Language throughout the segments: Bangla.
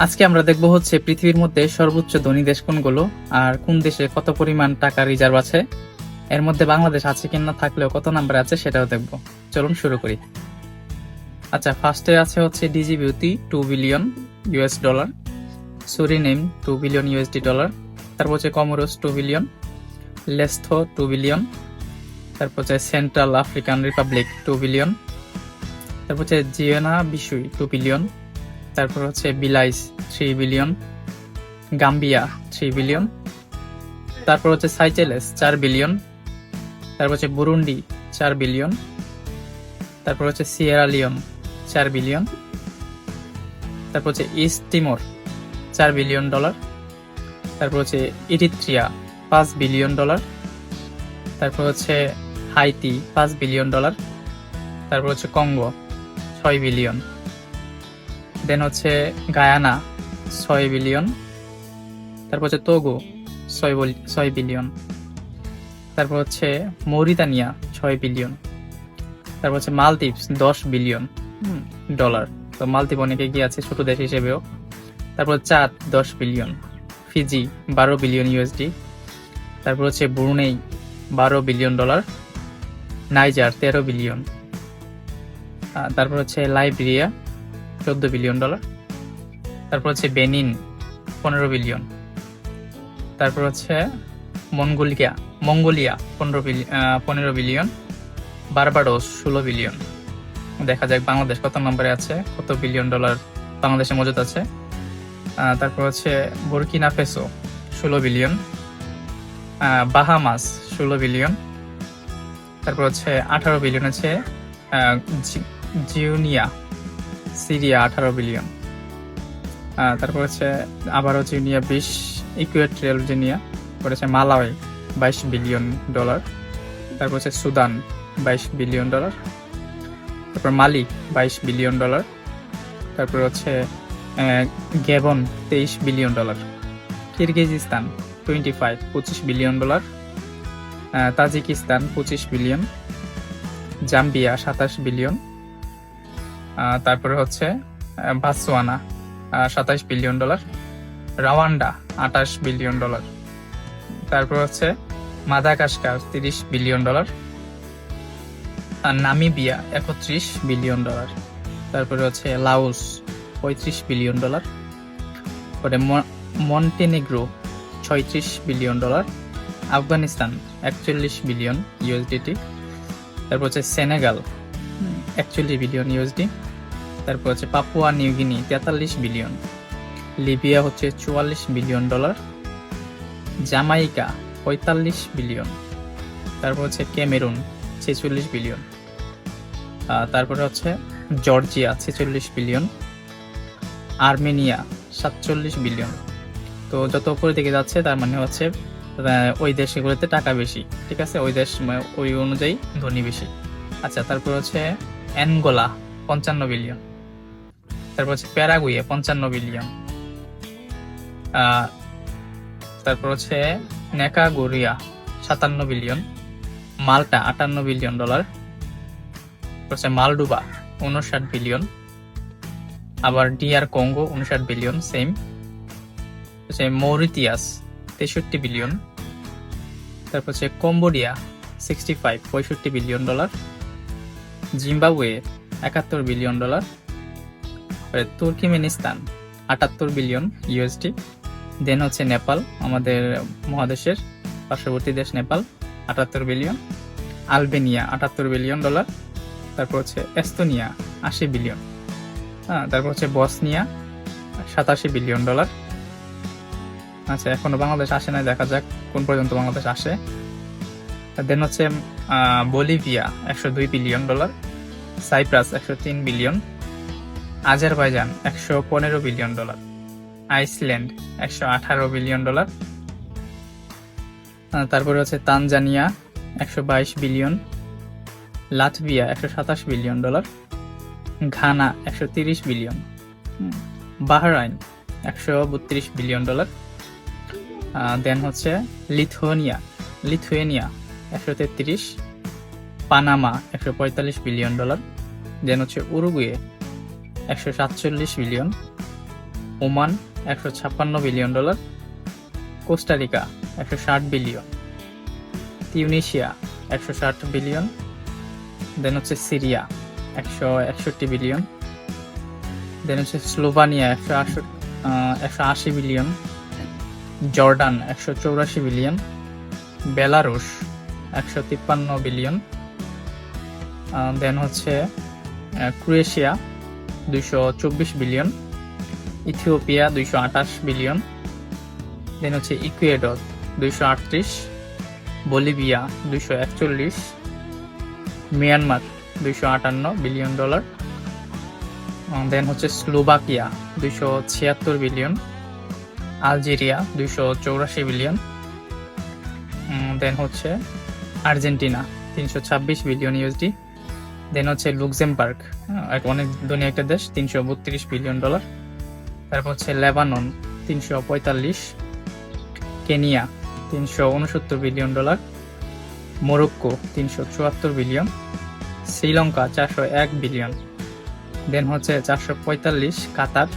আজকে আমরা দেখব হচ্ছে পৃথিবীর মধ্যে সর্বোচ্চ ধনী দেশ কোনগুলো আর কোন দেশে কত পরিমাণ টাকা রিজার্ভ আছে। এর মধ্যে বাংলাদেশ আছে কিনা, থাকলেও কত নাম্বার আছে সেটাও দেখব। চলুন শুরু করি। আচ্ছা, ফার্স্টে আছে হচ্ছে Djibouti 2 billion US dollar, Suriname 2 billion USD dollar, তারপর হচ্ছে কমোরোস 2 বিলিয়ন, লেস্থো 2 বিলিয়ন, তারপর হচ্ছে সেন্ট্রাল আফ্রিকান রিপাবলিক 2 বিলিয়ন, তারপর হচ্ছে জিয়েনা বিসুই 2 বিলিয়ন, তারপর হচ্ছে বিলাইস 3 বিলিয়ন, গাম্বিয়া 3 বিলিয়ন, তারপর হচ্ছে সাইচেলেস 4 বিলিয়ন, তারপর হচ্ছে বুরুন্ডি 4 বিলিয়ন, তারপর হচ্ছে সিয়েরা লিওন 4 বিলিয়ন, তারপর হচ্ছে ইস্ট তিমোর 4 বিলিয়ন ডলার, তারপর হচ্ছে ইরিত্রিয়া 5 বিলিয়ন ডলার, তারপর হচ্ছে হাইতি 5 বিলিয়ন ডলার, তারপর হচ্ছে কঙ্গো 6 বিলিয়ন, দেন হচ্ছে গায়ানা 6 বিলিয়ন, তারপর হচ্ছে তোগো 6 বিলিয়ন, তারপর হচ্ছে মৌরিতানিয়া 6 বিলিয়ন, তারপর হচ্ছে মালদ্বীপ 10 বিলিয়ন ডলার। তো মালদ্বীপ অনেকে গিয়ে আছে ছোট দেশ হিসেবেও। তারপর চাঁদ 10 বিলিয়ন, ফিজি 12 বিলিয়ন ইউএসডি, তারপর হচ্ছে Brunei 12 billion dollar, Niger 13 billion, তারপর হচ্ছে লাইবেরিয়া 14 বিলিয়ন ডলার, তারপর হচ্ছে বেনিন 15 বিলিয়ন, তারপর হচ্ছে মঙ্গোলিয়া 15 বিলিয়ন, বারবাডোস 16 বিলিয়ন। দেখা যাক বাংলাদেশ কত নম্বরে আছে, কত বিলিয়ন ডলার বাংলাদেশে মজুদ আছে। তারপর হচ্ছে বুরকিনা ফেসো 16 বিলিয়ন, বাহামাস 16 বিলিয়ন, তারপর হচ্ছে 18 বিলিয়ন আছে জিউনিয়া সিরিয়া 18 বিলিয়ন, তারপর হচ্ছে আবারও জিউনিয়া 20, ইকুয়েটরিয়াল জিনিয়া করেছে মালাওই 22 বিলিয়ন ডলার, তারপর হচ্ছে সুদান 22 বিলিয়ন ডলার, তারপর মালি 22 বিলিয়ন ডলার, তারপর হচ্ছে Gabon 23 billion dollar, Kyrgyzstan 25 billion dollar, Tajikistan 25 billion, Zambia 27 billion, তারপরে হচ্ছে বাতসোয়ানা 27 বিলিয়ন ডলার, রাওয়ান্ডা 28 বিলিয়ন ডলার, তারপর হচ্ছে মাদাগাস্কার 30 বিলিয়ন ডলার, আর নামিবিয়া 31 বিলিয়ন ডলার, তারপরে হচ্ছে লাওস 35 বিলিয়ন ডলার, পরে Montenegro 36 billion dollar, Afghanistan 41 billion USDT, তারপর হচ্ছে সেনেগাল 41 বিলিয়ন ইউএসডি, তারপর হচ্ছে পাপুয়া নিউগিনি 43 বিলিয়ন, লিবিয়া হচ্ছে 44 বিলিয়ন ডলার, জামাইকা 45 বিলিয়ন, তারপর হচ্ছে ক্যামেরুন 46 বিলিয়ন, তারপরে হচ্ছে জর্জিয়া 46 বিলিয়ন, আর্মেনিয়া 47 বিলিয়ন। তো যত উপরে দিকে যাচ্ছে তার মানে হচ্ছে ওই দেশগুলোতে টাকা বেশি, ঠিক আছে, ওই দেশ ওই অনুযায়ী ধনী বেশি। আচ্ছা, তারপর হচ্ছে অ্যাঙ্গোলা 55 বিলিয়ন, তারপর হচ্ছে প্যারাগুয়ে 55 বিলিয়ন, তারপর হচ্ছে Nicaragua 57 billion, Malta 58 billion dollar, হচ্ছে মালডোভা 59 বিলিয়ন, আবার ডিআর কঙ্গো 59 বিলিয়ন সেম, হচ্ছে মৌরিতিয়াস 63 বিলিয়ন, তারপর হচ্ছে Cambodia 65 billion dollar, Zimbabwe 71 billion dollar, Turkmenistan 78 billion USD, then হচ্ছে নেপাল, আমাদের মহাদেশের পার্শ্ববর্তী দেশ Nepal 78 billion, Albania 78 billion dollar, তারপর হচ্ছে এস্তোনিয়া 80 বিলিয়ন, তারপর হচ্ছে বসনিয়া 87 বিলিয়ন ডলার। আচ্ছা, এখনো বাংলাদেশ আসে না, দেখা যাক কোন পর্যন্ত বাংলাদেশ আসে। দেন হচ্ছে Bolivia 102 billion dollar, Cyprus 103 billion, Azerbaijan 115 billion dollar, Iceland 118 billion dollar, তারপরে হচ্ছে Tanzania 122 billion, Latvia 127 billion dollar, Ghana 130 billion, Bahrain 132 billion dollar, then হচ্ছে Lithuania 133, Panama 145 billion dollar, then হচ্ছে Uruguay 147 billion, Oman 156 billion dollar, Costa Rica 160 billion, Tunisia 160 billion, then হচ্ছে সিরিয়া 161 বিলিয়ন, দেন হচ্ছে Slovenia 180 billion, Jordan 184 billion, Belarus 153 billion, then হচ্ছে Croatia 224 billion, Ethiopia 228 billion, then হচ্ছে Ecuador 238, Bolivia 241, Myanmar 258 billion dollar, then হচ্ছে Slovakia 276 billion, Algeria 284 billion, then হচ্ছে আর্জেন্টিনা 326 বিলিয়ন ইউএসডি, দেন হচ্ছে লুক্সেমবার্গ, অনেক ধনী একটা দেশ, 332 বিলিয়ন ডলার, তারপর হচ্ছে Lebanon 345, Kenya 369 billion dollar, Morocco 374 billion, Sri Lanka 401 billion, then হচ্ছে 445 Qatar,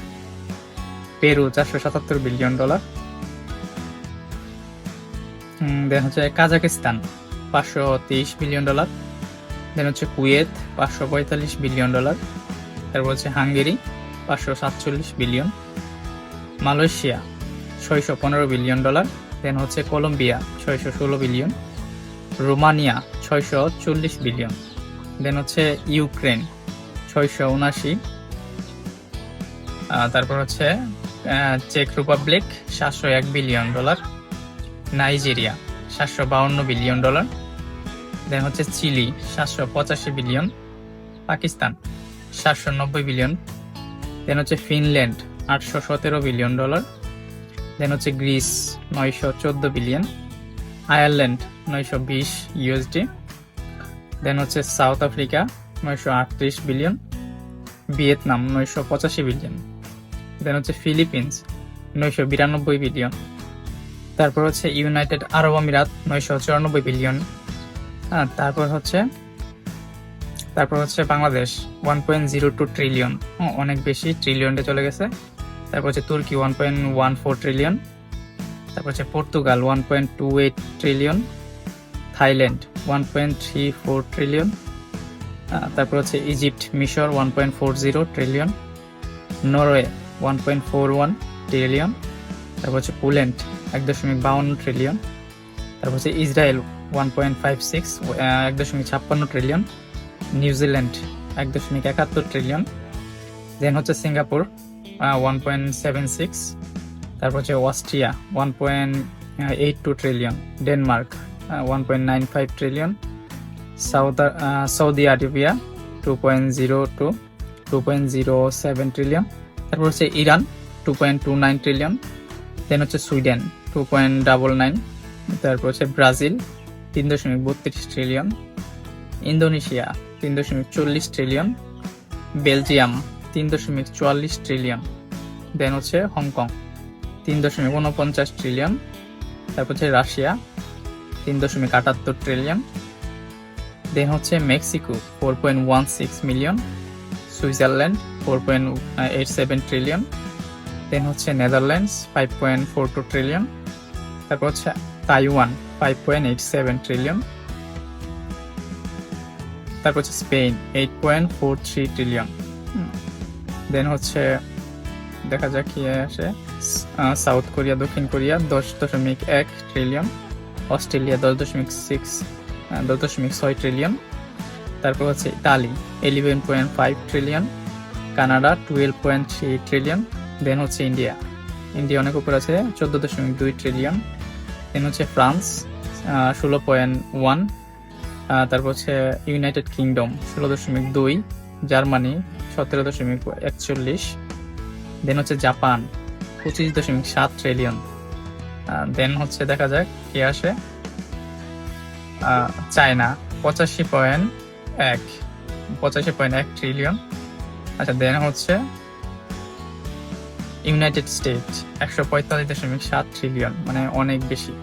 Peru 477 billion dollar, then হচ্ছে কাজাকিস্তান 523 বিলিয়ন ডলার, দেন হচ্ছে কুয়েত 545 বিলিয়ন ডলার, তারপর হচ্ছে Hungary 547 billion, Malaysia 615 billion dollar, then হচ্ছে Colombia 616 billion, Romania 640 billion, then হচ্ছে ইউক্রেন 679, তারপর হচ্ছে চেক Republic 701 billion dollar, Nigeria 752 billion dollar, then হচ্ছে Chile 785 billion, Pakistan 790 billion, then হচ্ছে ফিনল্যান্ড 817 বিলিয়ন ডলার, দেন হচ্ছে Greece 914 billion, Ireland 920 USD, then হচ্ছে South Africa 938 billion, Vietnam 985 billion, then হচ্ছে ফিলিপিন্স 992 বিলিয়ন, তারপর হচ্ছে ইউনাইটেড আরব আমিরাত 994 বিলিয়ন, তারপর হচ্ছে বাংলাদেশ 1.02 ট্রিলিয়ন, অনেক বেশি, ট্রিলিয়নে চলে গেছে। তারপর হচ্ছে তুর্কি 1.14 ট্রিলিয়ন, তারপর হচ্ছে পর্তুগাল 1.28 ট্রিলিয়ন, থাইল্যান্ড 1.34 ট্রিলিয়ন, তারপর হচ্ছে ইজিপ্ট মিশর 1.40 ট্রিলিয়ন, নরওয়ে 1.41 ট্রিলিয়ন, তারপর হচ্ছে পোল্যান্ড 1.52 ট্রিলিয়ন, তারপর হচ্ছে Israel 1.56 1.56 trillion, New Zealand 1.71 trillion, then হচ্ছে সিঙ্গাপুর 1.76, তারপর হচ্ছে Austria 1.82 trillion, Denmark 1.95 trillion, Saudi Arabia 2.07 trillion, তারপর হচ্ছে ইরান 2.29 ট্রিলিয়ন, দেন হচ্ছে সুইডেন 2.99, তারপর হচ্ছে Brazil 3.32 trillion, Indonesia 3.40 trillion, Belgium 3.44 trillion, then হচ্ছে হংকং 3.49 ট্রিলিয়ন, তারপর হচ্ছে রাশিয়া 3.78 ট্রিলিয়ন, দেন হচ্ছে Mexico 4.16 million, Switzerland 4.87 trillion, then হচ্ছে নেদারল্যান্ডস 5.42 ট্রিলিয়ন, তারপর হচ্ছে তাইওয়ান 5.87 ট্রিলিয়ন, তারপর হচ্ছে স্পেন 8.43 ট্রিলিয়ন, দেন হচ্ছে দেখা যাক কি আসে, সাউথ কোরিয়া দক্ষিণ কোরিয়া 10.1 ট্রিলিয়ন, অস্ট্রেলিয়া 10.6 ট্রিলিয়ন, তারপর হচ্ছে Italy 11.5 trillion, Canada 12.3 trillion, then হচ্ছে ইন্ডিয়া অনেক উপর আছে 14.2 ট্রিলিয়ন, দেন হচ্ছে ফ্রান্স 16.1, তারপর হচ্ছে ইউনাইটেড কিংডম 16.2, জার্মানি 17.41, দেন হচ্ছে জাপান 25.7 ট্রিলিয়ন, দেন হচ্ছে দেখা যাক কি আসে, চায়না 85.1 ট্রিলিয়ন, আচ্ছা দেন হচ্ছে ইউনাইটেড স্টেটস 145.7 ট্রিলিয়ন, মানে অনেক বেশি।